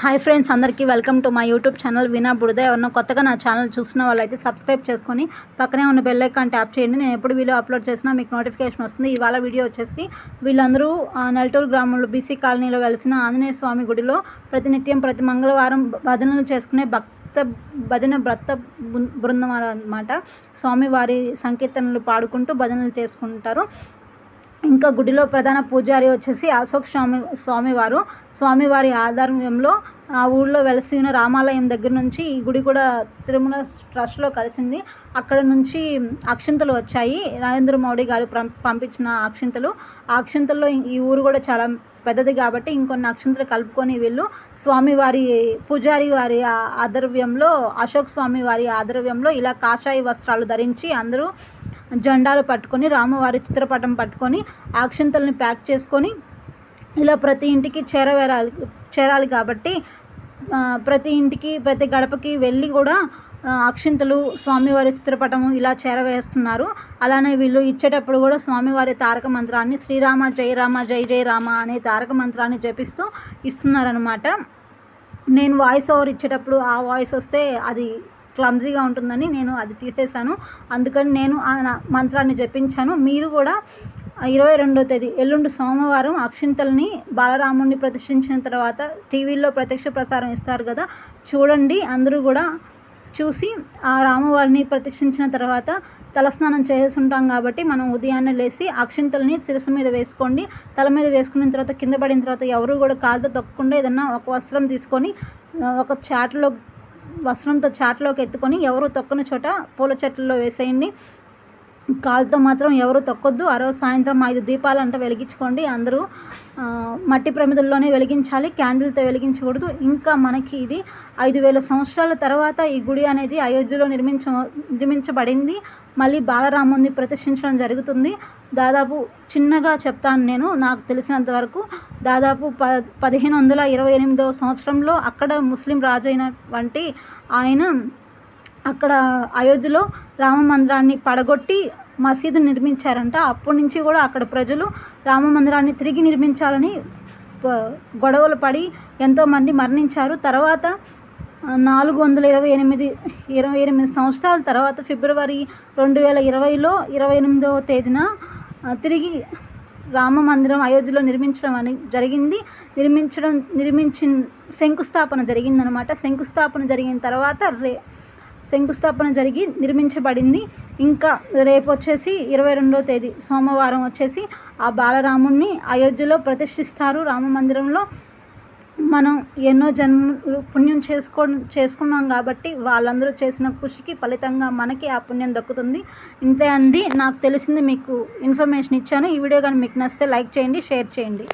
Hi friends, అందరికీ welcome to my YouTube channel వినా బుడద. ఎవరైనా కొత్తగా నా ఛానల్ చూస్తున్న వాళ్ళైతే సబ్స్క్రైబ్ చేసుకొని పక్కనే ఉన్న బెల్ ఐకాన్ ట్యాప్ చేయండి. నేను ఎప్పుడు వీడియో అప్లోడ్ చేసినా మీకు నోటిఫికేషన్ వస్తుంది. ఇవాళ వీడియో వచ్చేసి వీళ్ళందరూ నెల్టూరు గ్రామంలో బీసీ కాలనీలో వెలిసిన ఆంజనేయ స్వామి గుడిలో ప్రతినిత్యం ప్రతి మంగళవారం భజనలు చేసుకునే భజన బృందం అన్నమాట. స్వామివారి సంకీర్తనలు పాడుకుంటూ భజనలు చేసుకుంటారు. ఇంకా గుడిలో ప్రధాన పూజారి వచ్చేసి అశోక్ స్వామివారి ఆధ్వర్యంలో ఆ ఊళ్ళో వెలసిన రామాలయం దగ్గర నుంచి ఈ గుడి కూడా తిరుమల ట్రస్ట్లో కలిసింది. అక్కడ నుంచి అక్షింతలు వచ్చాయి, నరేంద్ర మోడీ గారు పంపించిన అక్షింతలు. ఆ అక్షింతల్లో ఈ ఊరు కూడా చాలా పెద్దది కాబట్టి ఇంకొన్ని అక్షింతలు కలుపుకొని వీళ్ళు స్వామివారి పూజారి వారి ఆధ్వర్యంలో, అశోక్ స్వామి వారి ఆధ్వర్యంలో ఇలా కాషాయ వస్త్రాలు ధరించి అందరూ జెండాలు పట్టుకొని రామవారి చిత్రపటం పట్టుకొని అక్షింతల్ని ప్యాక్ చేసుకొని ఇలా ప్రతి ఇంటికి చేరాలి కాబట్టి ప్రతి ఇంటికి ప్రతి గడపకి వెళ్ళి కూడా అక్షింతలు స్వామివారి చిత్రపటము ఇలా చేరవేస్తున్నారు. అలానే వీళ్ళు ఇచ్చేటప్పుడు కూడా స్వామివారి తారక మంత్రాన్ని శ్రీరామ జయ రామ జై జయ రామ అనే తారక మంత్రాన్ని జపిస్తూ ఇస్తున్నారనమాట. నేను వాయిస్ ఓవర్ ఇచ్చేటప్పుడు ఆ వాయిస్ వస్తే అది క్లమ్జీగా ఉంటుందని నేను అది తీసేశాను. అందుకని నేను ఆ మంత్రాన్ని జపించాను. మీరు కూడా 22వ తేదీ ఎల్లుండి సోమవారం అక్షింతల్ని బాలరాముడిని ప్రతిష్ఠించిన తర్వాత టీవీలో ప్రత్యక్ష ప్రసారం ఇస్తారు కదా, చూడండి. అందరూ కూడా చూసి ఆ రామవారిని ప్రతిష్ఠించిన తర్వాత తలస్నానం చేస్తుంటాం కాబట్టి మనం ఉదయాన్నే లేచి అక్షింతల్ని శిరస్సు మీద వేసుకోండి. తల మీద వేసుకున్న తర్వాత కింద పడిన తర్వాత ఎవరు కూడా కాలుతో తొక్కకుండా ఏదన్నా ఒక వస్త్రం తీసుకొని ఒక వస్త్రంతో చాటలోకి ఎత్తుకొని ఎవరు తొక్కని చోట పూల చెట్లలో వేసేయండి. కాలుతో మాత్రం ఎవరు తొక్కొద్దు. ఆ రోజు సాయంత్రం 5 దీపాలంట వెలిగించుకోండి. అందరూ మట్టి ప్రమిదల్లోనే వెలిగించాలి, క్యాండిల్తో వెలిగించకూడదు. ఇంకా మనకి ఇది 5000 సంవత్సరాల తర్వాత ఈ గుడి అనేది అయోధ్యలో నిర్మించబడింది. మళ్ళీ బాలరాముని ప్రతిష్ఠించడం జరుగుతుంది. దాదాపు చిన్నగా చెప్తాను నేను, నాకు తెలిసినంత వరకు దాదాపు 1528వ సంవత్సరంలో అక్కడ ముస్లిం రాజు అయినటువంటి ఆయన అక్కడ అయోధ్యలో రామ మందిరాన్ని పడగొట్టి మసీదు నిర్మించారంట. అప్పటి నుంచి కూడా అక్కడ ప్రజలు రామ మందిరాన్ని తిరిగి నిర్మించాలని గొడవలు పడి ఎంతోమంది మరణించారు. తర్వాత 428 సంవత్సరాల తర్వాత ఫిబ్రవరి 2020లో 28వ తేదీన తిరిగి రామ మందిరం అయోధ్యలో నిర్మించడం జరిగింది. శంకుస్థాపన జరిగిందనమాట. శంకుస్థాపన జరిగిన తర్వాత శంకుస్థాపన జరిగి నిర్మించబడింది. ఇంకా రేపు వచ్చేసి 22వ తేదీ సోమవారం వచ్చేసి ఆ బాలరాముణ్ణి అయోధ్యలో ప్రతిష్ఠిస్తారు. రామ మందిరంలో మనం ఎన్నో జన్మలు పుణ్యం చేసుకున్నాం కాబట్టి వాళ్ళందరూ చేసిన కృషికి ఫలితంగా మనకి ఆ పుణ్యం దక్కుతుంది. ఇంతే అంది, నాకు తెలిసింది మీకు ఇన్ఫర్మేషన్ ఇచ్చాను. ఈ వీడియో కానీ మీకు నచ్చితే లైక్ చేయండి, షేర్ చేయండి.